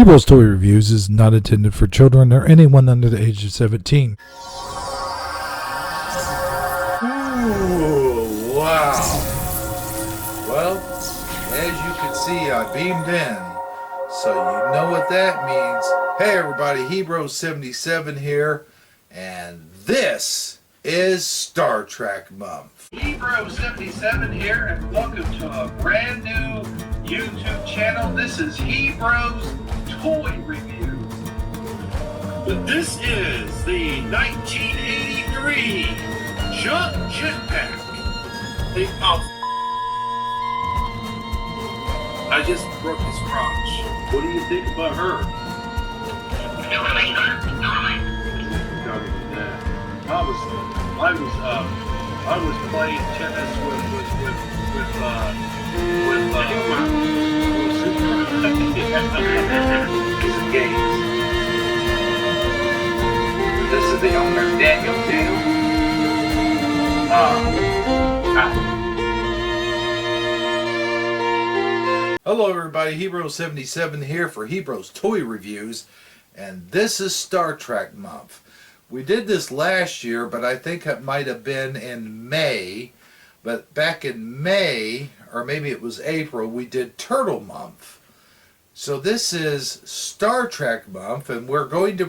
Heroes Toy Reviews is not intended for children or anyone under the age of 17. Ooh, wow. Well, as you can see, I beamed in. So you know what that means. Hey everybody, Hebro77 here, and this is Star Trek Month. Hebro77 here, and welcome to a brand new YouTube channel. This is Hebro's Toy Reviews. But this is the 1983 Jump Jetpack. I just broke his crotch. What do you think about her? I was playing tennis with games. This is the owner, Daniel, too. Hello everybody, Hebro77 here for Hebro's Toy Reviews, and this is Star Trek Month. We did this last year, but I think it might have been in May. But back in May, or maybe it was April, we did Turtle Month. So this is Star Trek Month, and we're going to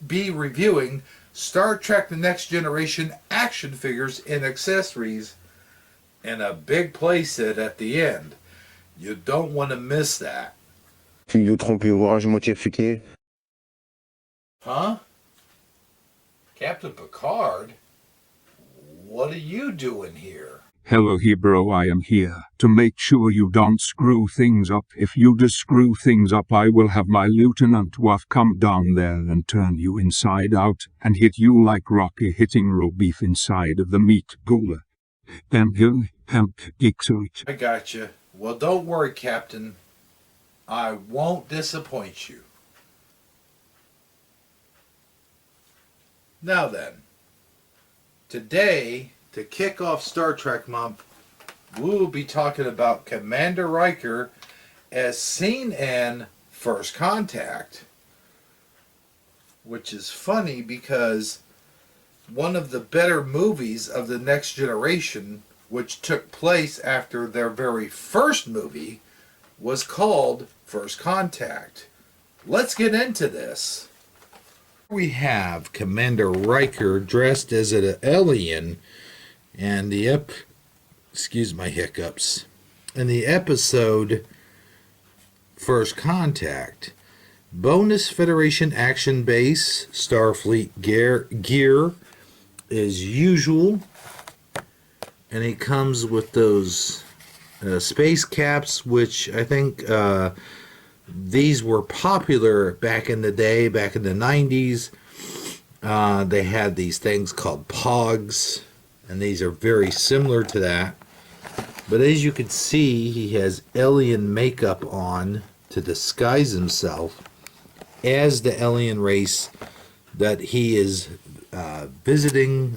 be reviewing Star Trek The Next Generation action figures and accessories and a big playset at the end. You don't want to miss that. Huh? Captain Picard? What are you doing here? Hello Hebro, I am here to make sure you don't screw things up. If you do screw things up, I will have my Lieutenant Waff come down there and turn you inside out and hit you like Rocky hitting raw beef inside of the meat cooler. I got you. Well, don't worry, Captain. I won't disappoint you. Now then, today, to kick off Star Trek Month, we will be talking about Commander Riker as seen in First Contact. Which is funny because one of the better movies of the Next Generation, which took place after their very first movie, was called First Contact. Let's get into this. We have Commander Riker dressed as an alien, and excuse my hiccups, in the episode First Contact. Bonus Federation action base, Starfleet gear as usual, and he comes with those space caps, which I think these were popular back in the day, back in the 90s. They had these things called pogs, and these are very similar to that. But as you can see, he has alien makeup on to disguise himself as the alien race that he is visiting,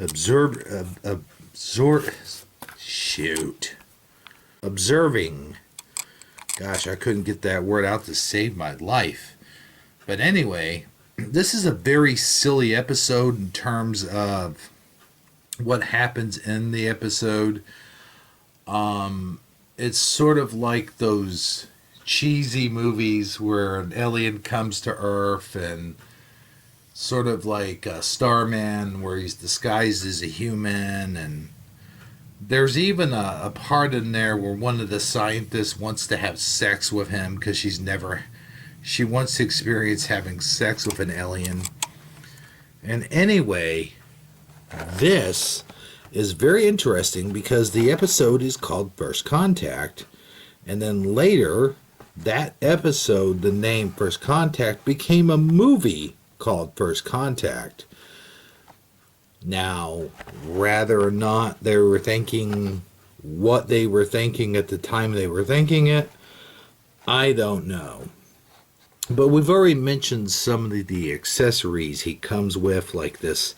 observing. Gosh, I couldn't get that word out to save my life. But anyway, this is a very silly episode in terms of what happens in the episode. It's sort of like those cheesy movies where an alien comes to Earth, and sort of like Starman, where he's disguised as a human. And there's even a part in there where one of the scientists wants to have sex with him because she wants to experience having sex with an alien. And anyway, this is very interesting because the episode is called First Contact, and then later that episode, the name First Contact, became a movie called First Contact. Now, whether or not they were thinking what they were thinking at the time they were thinking it, I don't know. But we've already mentioned some of the accessories he comes with, like this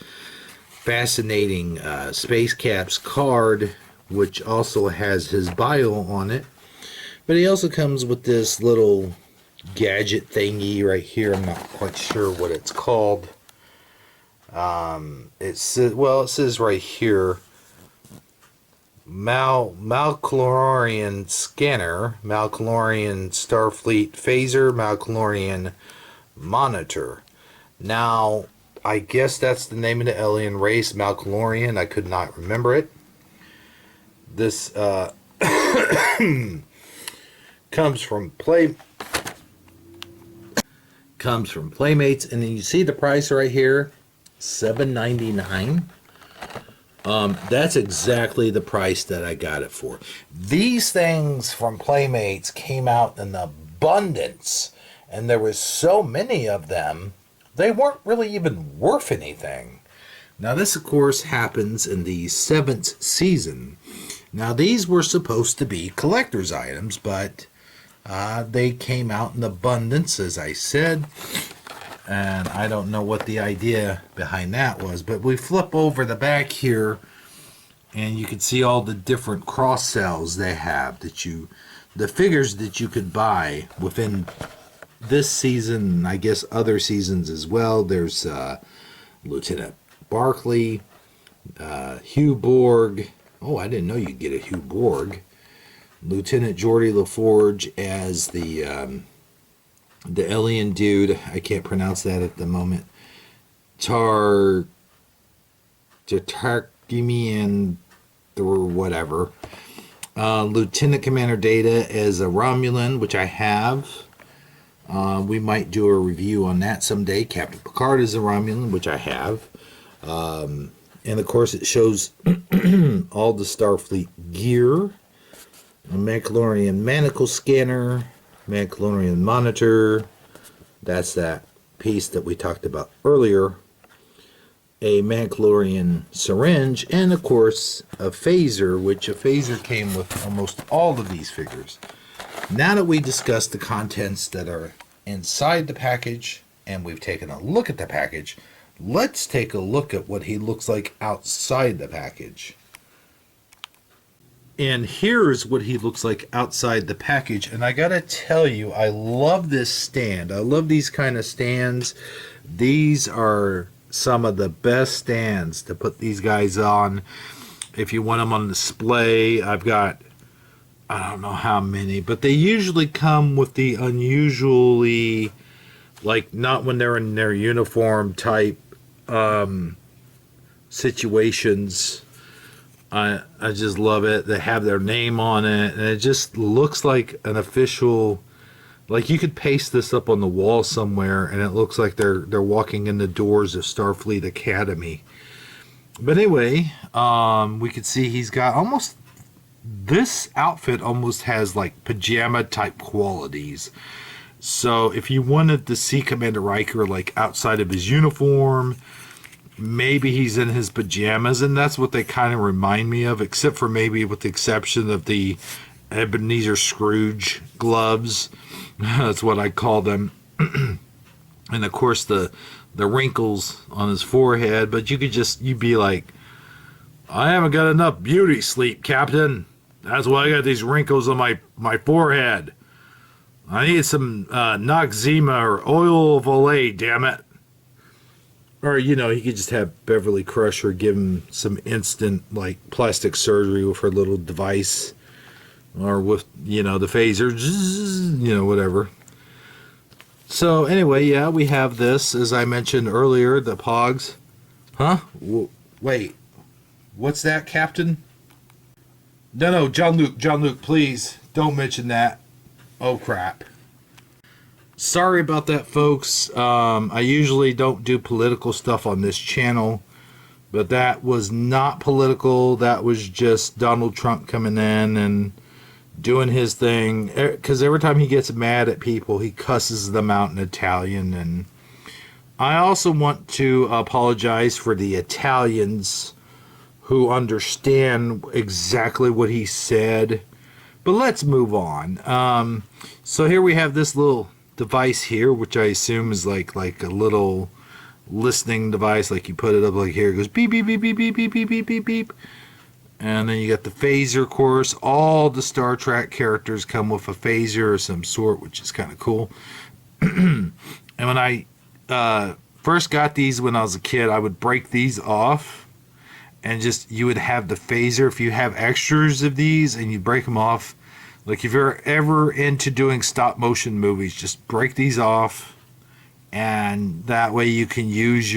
fascinating Space Caps card, which also has his bio on it. But he also comes with this little gadget thingy right here. I'm not quite sure what it's called. It says right here, Malchlorian scanner, Malchlorian Starfleet phaser, Malchlorian monitor. Now, I guess that's the name of the alien race, Malchlorian. I could not remember it. This comes from Playmates, and then you see the price right here, $7.99. That's exactly the price that I got it for. These things from Playmates came out in abundance, and there was so many of them, they weren't really even worth anything. Now this, of course, happens in the 7th season. Now these were supposed to be collector's items, but they came out in abundance, as I said. And I don't know what the idea behind that was, but we flip over the back here and you can see all the different cross sells they have, the figures that you could buy within this season, and I guess other seasons as well. There's Lieutenant Barclay, Hugh Borg. Oh, I didn't know you could get a Hugh Borg. Lieutenant Geordie LaForge as the alien dude. I can't pronounce that at the moment. Tarkimian or whatever. Lieutenant Commander Data as a Romulan, which I have. We might do a review on that someday. Captain Picard is a Romulan, which I have. And of course it shows all the Starfleet gear. A Mandalorian manacle scanner, Mandalorian monitor. That's that piece that we talked about earlier. A Mandalorian syringe, and of course a phaser, which a phaser came with almost all of these figures. Now that we discussed the contents that are inside the package and we've taken a look at the package, let's take a look at what he looks like outside the package. And here's what he looks like outside the package. And I gotta tell you, I love this stand. I love these kind of stands. These are some of the best stands to put these guys on. If you want them on display, I've got, I don't know how many, but they usually come with the unusually, like not when they're in their uniform type situations. I just love it. They have their name on it, and it just looks like an official, like you could paste this up on the wall somewhere and it looks like they're walking in the doors of Starfleet Academy. But anyway, we could see he's got almost, this outfit almost has like pajama type qualities. So if you wanted to see Commander Riker like outside of his uniform, maybe he's in his pajamas, and that's what they kind of remind me of, except for maybe with the exception of the Ebenezer Scrooge gloves. That's what I call them. And of course the wrinkles on his forehead, but you'd be like, I haven't got enough beauty sleep, Captain. That's why I got these wrinkles on my forehead. I need some Noxzema or oil of Olay, damn it. Or, you could just have Beverly Crusher give him some instant, like, plastic surgery with her little device. Or with, the phaser, whatever. So, anyway, yeah, we have this, as I mentioned earlier, the Pogs. Huh? Wait. What's that, Captain? No, John Luke, please, don't mention that. Oh, crap. Sorry about that, folks. I usually don't do political stuff on this channel, but that was not political. That was just Donald Trump coming in and doing his thing. Because every time he gets mad at people, he cusses them out in Italian. And I also want to apologize for the Italians who understand exactly what he said. But let's move on. So here we have this little device here, which I assume is like a little listening device. Like you put it up like here, it goes beep beep beep beep beep beep beep beep beep beep. And then you got the phaser, of course. All the Star Trek characters come with a phaser of some sort, which is kind of cool. And when I first got these when I was a kid, I would break these off. And just, you would have the phaser. If you have extras of these and you break them off, like if you're ever into doing stop motion movies, just break these off. And that way you can use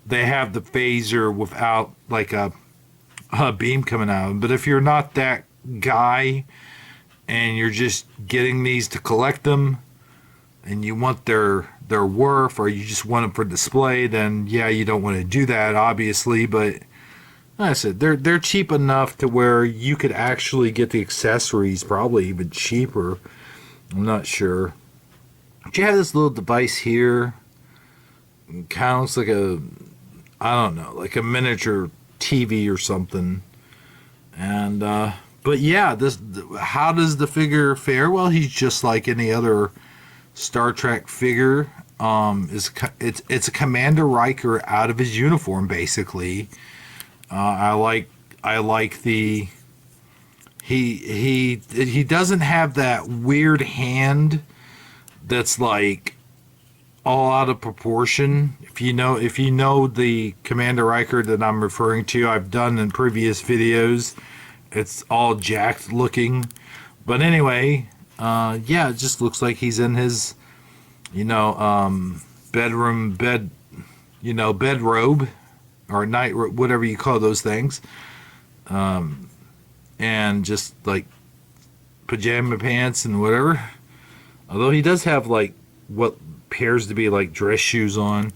they have the phaser without like a beam coming out. But if you're not that guy and you're just getting these to collect them and you want their worth, or you just want them for display, then yeah, you don't want to do that, obviously. But like I said, they're cheap enough to where you could actually get the accessories probably even cheaper. I'm not sure. But you have this little device here. It kind of looks like I don't know, like a miniature TV or something. And but yeah, how does the figure fare? Well, he's just like any other Star Trek figure. It's a Commander Riker out of his uniform, basically. I like the he doesn't have that weird hand that's like all out of proportion. If you know the Commander Riker that I'm referring to, I've done in previous videos. It's all jacked looking. But anyway, yeah, it just looks like he's in his, bedroom bedrobe or night, whatever you call those things. And just like pajama pants and whatever. Although he does have like what appears to be like dress shoes on.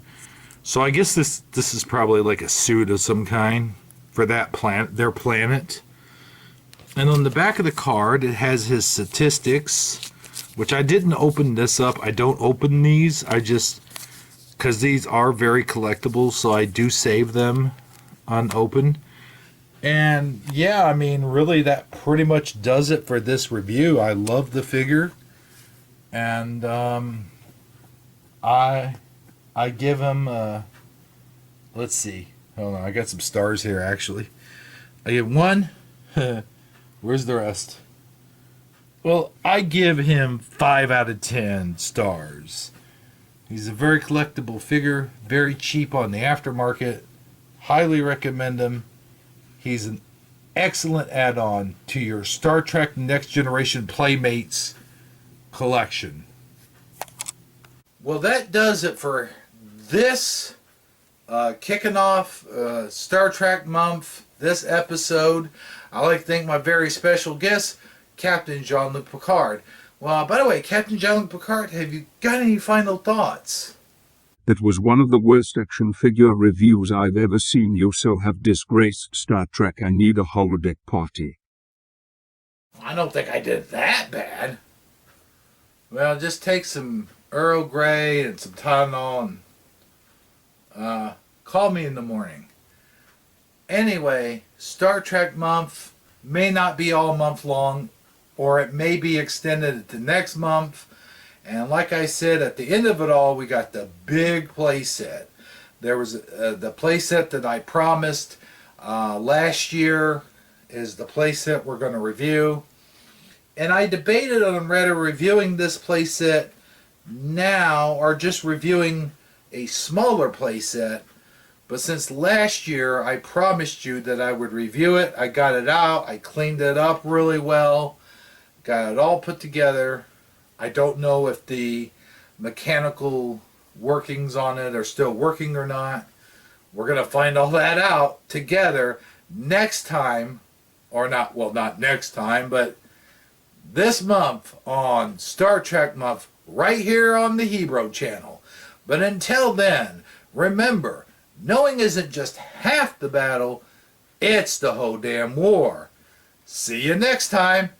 So I guess this is probably like a suit of some kind for that their planet. And on the back of the card, it has his statistics, which I didn't open this up. I don't open these. I just, because these are very collectible, so I do save them unopened. And yeah, I mean, really, that pretty much does it for this review. I love the figure. And I give him, let's see. Hold on, I got some stars here, actually. I give 1. Where's the rest? Well, I give him 5 out of 10 stars. He's a very collectible figure, very cheap on the aftermarket. Highly recommend him. He's an excellent add-on to your Star Trek Next Generation Playmates collection. Well, that does it for this kicking off Star Trek month, this episode. I'd like to thank my very special guest, Captain Jean-Luc Picard. Well, by the way, Captain Jean-Luc Picard, have you got any final thoughts? That was one of the worst action figure reviews I've ever seen. You so have disgraced Star Trek. I need a holodeck party. I don't think I did that bad. Well, just take some Earl Grey and some Tylenol and call me in the morning. Anyway, Star Trek month may not be all month long, or it may be extended to next month. And like I said, at the end of it all, we got the big play set. There was the play set that I promised last year is the play set we're going to review. And I debated on whether reviewing this play set now or just reviewing a smaller play set. But since last year I promised you that I would review it, I got it out, I cleaned it up really well, got it all put together. I don't know if the mechanical workings on it are still working or not. We're going to find all that out together next time, or not, well, not next time, but this month on Star Trek Month, right here on the Hebrew channel. But until then, remember, knowing isn't just half the battle, it's the whole damn war. See you next time.